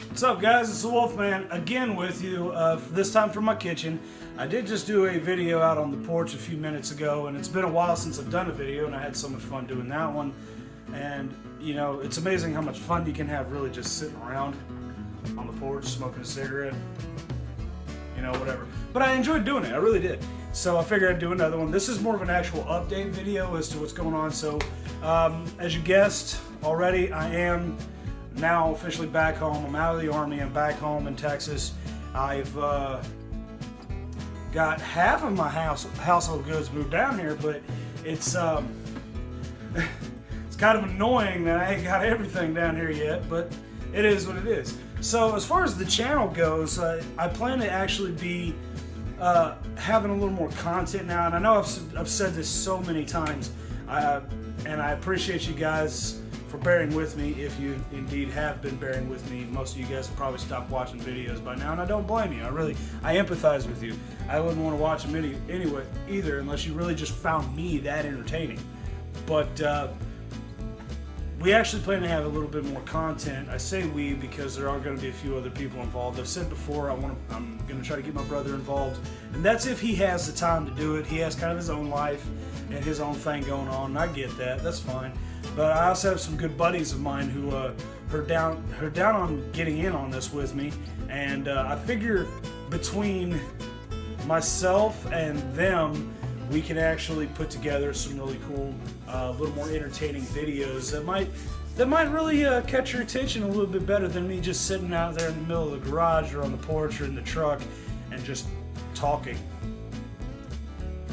What's up, guys? It's the Wolfman again with you, this time from my kitchen. I did just do a video out on the porch a few minutes ago, and it's been a while since I've done a video, and I had so much fun doing that one. And, you know, it's amazing how much fun you can have really just sitting around on the porch, smoking a cigarette, you know, whatever. But I enjoyed doing it, I really did. So I figured I'd do another one. This is more of an actual update video as to what's going on. So, as you guessed already, I am now officially back home. I'm out of the Army. I'm back home in Texas. I've got half of my household goods moved down here, but it's it's kind of annoying that I ain't got everything down here yet, but it is what it is. So as far as the channel goes, I plan to actually be having a little more content now, and I know I've said this so many times, and I appreciate you guys for bearing with me. If you indeed have been bearing with me, most of you guys have probably stopped watching videos by now, and I don't blame you. I empathize with you. I wouldn't want to watch them anyway either, unless you really just found me that entertaining. But we actually plan to have a little bit more content. I say we because there are going to be a few other people involved. I've said before I'm going to try to get my brother involved, and that's if he has the time to do it. He has kind of his own life and his own thing going on, and I get that. That's fine. But I also have some good buddies of mine who are down on getting in on this with me, and I figure between myself and them, we can actually put together some really cool, a little more entertaining videos that might really catch your attention a little bit better than me just sitting out there in the middle of the garage or on the porch or in the truck and just talking.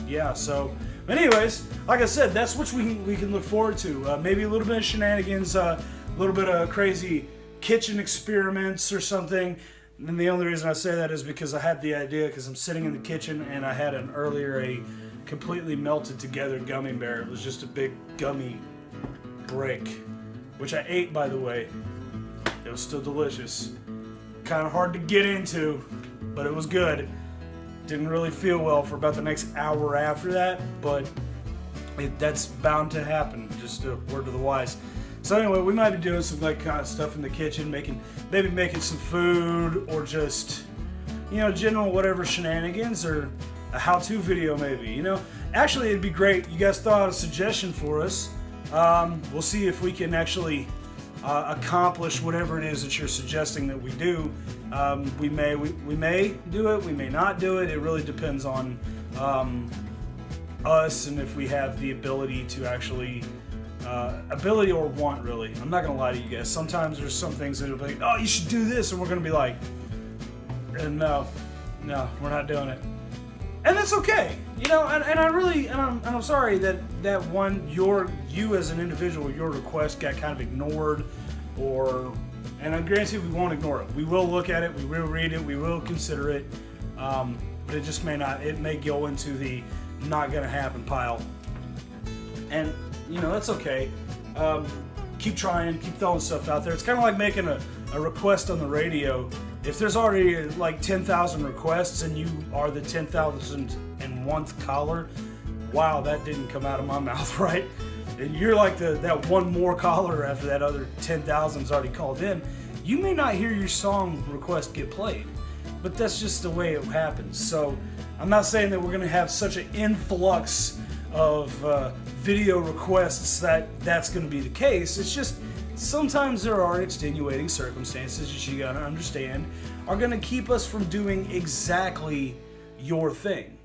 Yeah, so anyways, like I said, that's what we can look forward to. Maybe a little bit of shenanigans, a little bit of crazy kitchen experiments or something. And the only reason I say that is because I had the idea, because I'm sitting in the kitchen and I had a completely melted together gummy bear. It was just a big gummy brick, which I ate, by the way. It was still delicious. Kind of hard to get into, but it was good. Didn't really feel well for about the next hour after that, but that's bound to happen. Just a word to the wise. So anyway, we might be doing some like kind of stuff in the kitchen, maybe making some food, or just, you know, general whatever shenanigans, or a how-to video maybe. You know, actually it'd be great. You guys throw out a suggestion for us. We'll see if we can actually accomplish whatever it is that you're suggesting that we do. We may do it, we may not do it. It really depends on us, and if we have the ability to actually ability or want, really. I'm not gonna lie to you guys. Sometimes there's some things that will be like, oh, you should do this, and we're gonna be like, no, we're not doing it. And that's okay, you know. And I'm sorry that you as an individual, your request got kind of ignored, and I guarantee we won't ignore it. We will look at it, we will read it, we will consider it, but it just may not. It may go into the not gonna happen pile, and you know, that's okay. Keep trying, keep throwing stuff out there. It's kind of like making a request on the radio. If there's already like 10,000 requests and you are the 10,001th caller, wow, that didn't come out of my mouth, right? And you're like that one more caller after that other 10,000's already called in. You may not hear your song request get played, but that's just the way it happens. So I'm not saying that we're going to have such an influx of video requests that's going to be the case. It's just sometimes there are extenuating circumstances that you gotta understand are going to keep us from doing exactly your thing.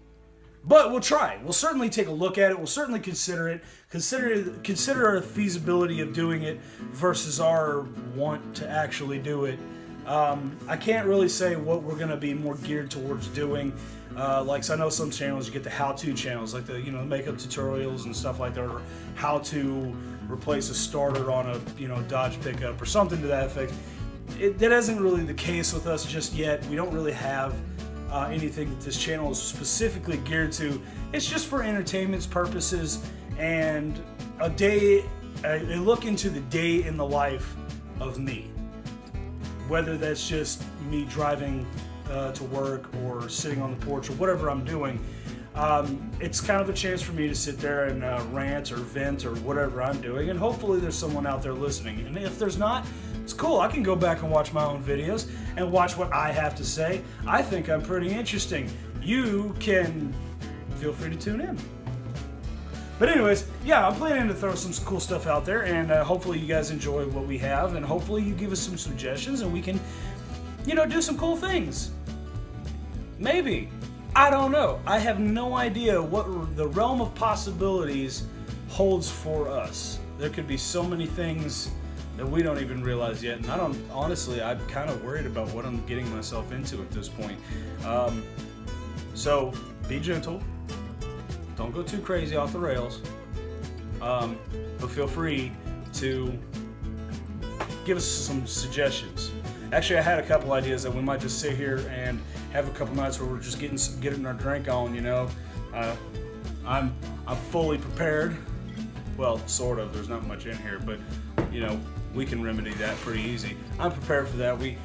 But we'll try. We'll certainly take a look at it. We'll certainly consider it. Consider the feasibility of doing it versus our want to actually do it. I can't really say what we're going to be more geared towards doing. Like, so I know some channels, you get the how-to channels, like the, you know, makeup tutorials and stuff like that, or how to replace a starter on a, you know, Dodge pickup or something to that effect. That isn't really the case with us just yet. We don't really have anything that this channel is specifically geared to. It's just for entertainment purposes and a look into the day in the life of me. Whether that's just me driving to work or sitting on the porch or whatever I'm doing, it's kind of a chance for me to sit there and rant or vent or whatever I'm doing, and hopefully there's someone out there listening. And if there's not, It's cool. I can go back and watch my own videos and watch what I have to say. I think I'm pretty interesting. You can feel free to tune in. But anyways, yeah, I'm planning to throw some cool stuff out there, and hopefully you guys enjoy what we have, and hopefully you give us some suggestions, and we can, do some cool things. Maybe. I don't know. I have no idea what the realm of possibilities holds for us. There could be so many things that we don't even realize yet, and honestly, I'm kind of worried about what I'm getting myself into at this point. So, be gentle. Don't go too crazy off the rails, but feel free to give us some suggestions. Actually, I had a couple ideas that we might just sit here and have a couple nights where we're just getting our drink on. I'm fully prepared. Well, sort of. There's not much in here, but we can remedy that pretty easy. I'm prepared for that. We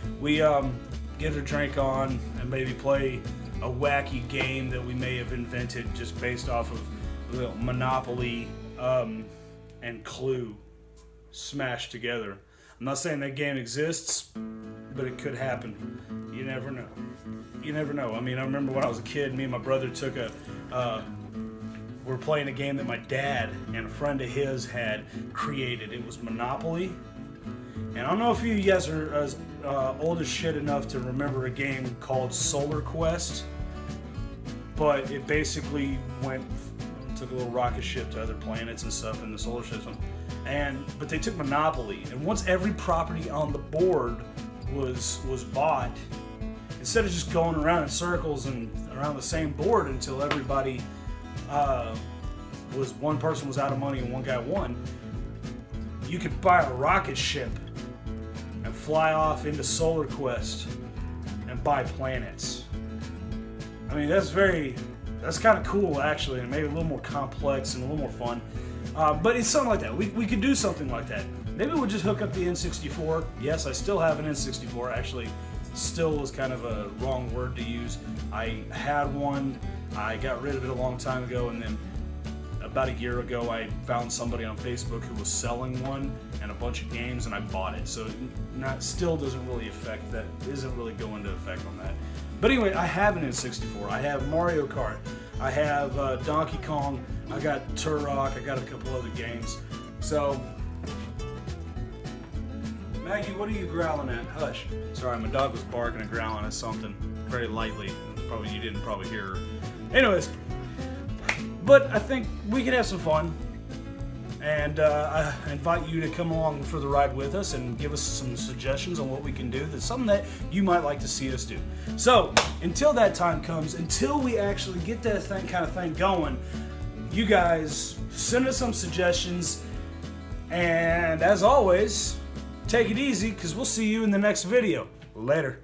get a drink on and maybe play a wacky game that we may have invented just based off of Monopoly and Clue smashed together. I'm not saying that game exists, but it could happen. You never know. You never know. I mean, I remember when I was a kid, me and my brother took we were playing a game that my dad and a friend of his had created. It was Monopoly. And I don't know if you guys are as old as shit enough to remember a game called Solar Quest, but it basically took a little rocket ship to other planets and stuff in the solar system. But they took Monopoly, and once every property on the board was bought, instead of just going around in circles and around the same board until everybody one person was out of money and one guy won, you could buy a rocket ship and fly off into Solar Quest and buy planets. I mean, that's kind of cool, actually, and maybe a little more complex and a little more fun. But it's something like that. We could do something like that. Maybe we'll just hook up the N64. Yes, I still have an N64. Actually, still was kind of a wrong word to use. I had one. I got rid of it a long time ago, and then about a year ago, I found somebody on Facebook who was selling one and a bunch of games, and I bought it. So still doesn't really affect that. Isn't really going to affect on that. But anyway, I have an N64. I have Mario Kart. I have Donkey Kong. I got Turok. I got a couple other games. So, Maggie, what are you growling at? Hush. Sorry, my dog was barking and growling at something very lightly. You didn't probably hear her. Anyways, but I think we could have some fun. And I invite you to come along for the ride with us and give us some suggestions on what we can do. That's something that you might like to see us do. So, until that time comes, until we actually get that kind of thing going, you guys send us some suggestions. And as always, take it easy, because we'll see you in the next video. Later.